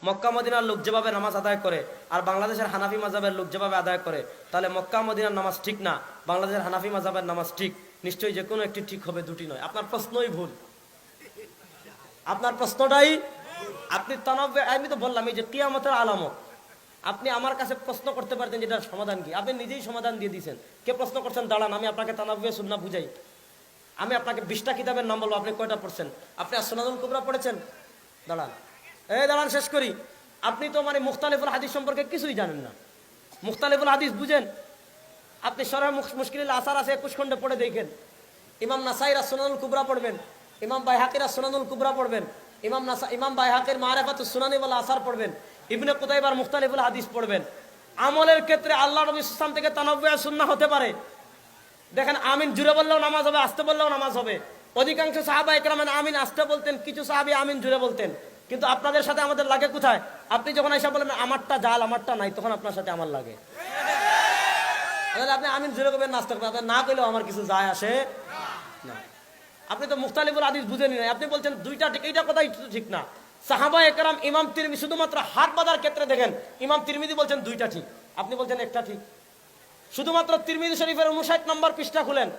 মক্কা মদিনার লোক যেভাবে নামাজ আদায় করে আর বাংলাদেশের হানাফি মাযহাবের লোক যেভাবে আদায় করে, তাহলে মক্কা মদিনার নামাজ ঠিক না, বাংলাদেশের হানাফি মাযহাবের নামাজ ঠিক। নিশ্চয়ই যে কোনো একটি ঠিক হবে, দুটি নয়। আপনার প্রশ্নই ভুল, আপনার প্রশ্নটাই আপনি তানাব্বুহ। আমি তো বললাম এই যে কিয়ামতের আলামত, আপনি আমার কাছে প্রশ্ন করতে পারতেন যে এটার সমাধান কি, আপনি নিজেই সমাধান দিয়ে দিয়েছেন। কে প্রশ্ন করছেন? দাঁড়ান, আমি আপনাকে তানাব্বুহ সুন্নাহ বুঝাই। আমি আপনাকে 20টা কিতাবের নাম বলবো, আপনি কয়টা পড়ছেন? আপনি সুনানুল কুবরা পড়েছেন? দাঁড়ান, দাঁড়ান শেষ করি। আপনি তো মানে মুখতালিফুল হাদিস সম্পর্কে কিছুই জানেন না। মুখতালিফুল হাদিস বুঝেন? আপনি শরহ মুশকিল আসার আছে 21 খণ্ডে পড়ে দেখেন। ইমাম নাসাইর সুনানুল কুবরা পড়বেন, ইমাম বাইহাকির সুনানুল কুবরা পড়বেন, ইমাম বাইহাকির মারিফাতুস সুনানি ওয়াল আসার পড়বেন, ইবনে কুতাইবার মুখতালিফুল হাদিস পড়বেন। আমলের ক্ষেত্রে আল্লাহ নবী সাল্লাল্লাহু আলাইহি ওয়াসাল্লাম থেকে তানাব্বুহ সুন্নাহ হতে পারে। দেখেন, আমিন জুড়ে বললেও নামাজ হবে, আস্তে বললেও নামাজ হবে। অধিকাংশ সাহাবা একরাম আমিন আস্তে বলতেন, কিছু সাহাবী আমিন জুড়ে বলতেন। কিন্তু আপনাদের সাথে আমাদের লাগে কোথায়? আপনি যখন এসে বলেন আমারটা জাল, আমারটা নাই, তখন আপনার সাথে আমার লাগে। আপনি আমিন জুড়ে করবেন, নাস্তা করবেন, আপনার না করলেও আমার কিছু যায় আসে না। আপনি তো মুখতালিফুল হাদিস বুঝেনি নাই, আপনি বলছেন দুইটা ঠিক, এইটা কথাই ঠিক না। সাহাবা একরাম, ইমাম তিরমিজি, শুধুমাত্র হাত বাঁধার ক্ষেত্রে দেখেন ইমাম তিরমিজি বলছেন দুইটা ঠিক, আপনি বলছেন একটা ঠিক। শুধুমাত্র তিরমিজি শরীফের 59 নম্বর পৃষ্ঠা খুলেন,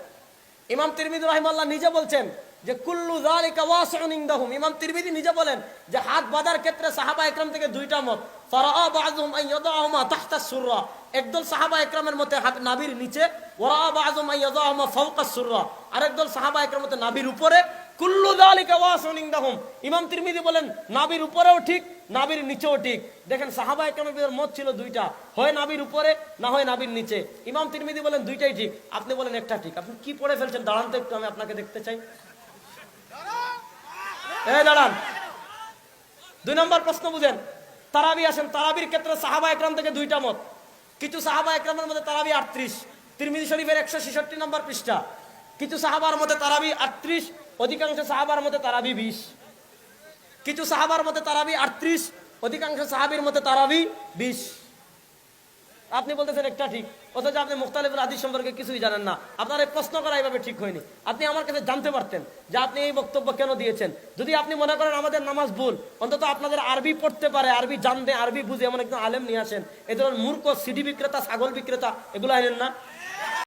ইমাম তিরমিজি রাহিমাহুল্লাহ নিজে বলছেন যে কুল্লু যালিকা ওয়াসিউন ইনদাহুম। ইমাম তিরমিজি নিজে বলেন যে হাত বাঁধার ক্ষেত্রে সাহাবা একরাম থেকে দুইটা মত। ফারাআ বাযুহুম আন ইয়াদাহুমা তাহতা সুররা, একদল সাহাবা একরামের মতে হাত নাভির নিচে, ওয়ারাআ বাযুহুম আন ইয়াদাহুমা ফাওকা সুররা, আরেকদল সাহাবা একরামের মতে নাভির উপরে। কুল্লু যালিকা ওয়াসিউন ইনদাহুম। ইমাম তিরমিজি বলেন নাভির উপরেও ঠিক, নাভির নিচেও ঠিক। দেখেন, সাহাবা একরামের মত ছিল দুইটা, হয় নাভির উপরে না হয় নাভির নিচে। ইমাম তিরমিজি বলেন দুইটাই ঠিক, আপনি বলেন একটা ঠিক। আপনি কি পড়ে ফেলছেন? দাঁড়ান তো একটু, আমি আপনাকে দেখতে চাই। দাঁড়ান, 2 নম্বর প্রশ্ন বুঝেন। তারাবি আসেন, তারাবির ক্ষেত্রে সাহাবা একরাম থেকে দুইটা মত। কিছু সাহাবা একরামের মধ্যে তারাবি 38, তিরমিজি শরীফের 166 নম্বর পৃষ্ঠা। কিছু সাহাবার মধ্যে তারাবি 38, অধিকাংশ সাহাবার মধ্যে তারাবি 20। কিছু সাহাবার মধ্যে তারাবি 38, অধিকাংশ সাহাবীর মধ্যে তারাবি 20। আপনি বলতেছেন একটা ঠিক, অথচ আপনি মুখতালিফুল হাদিস সম্পর্কে কিছুই জানেন না। আপনার এই প্রশ্ন করা এইভাবে ঠিক হয়নি। আপনি আমার কাছে জানতে পারতেন যে আপনি এই বক্তব্য কেন দিয়েছেন। যদি আপনি মনে করেন আমাদের নামাজ ভুল, অন্তত আপনাদের আরবি পড়তে পারে, আরবি জানতে, আরবি বুঝে এমন একজন আলেম নিয়ে আসেন। এ ধরনের মূর্খ সিডি বিক্রেতা, ছাগল বিক্রেতা, এগুলো আনেন না।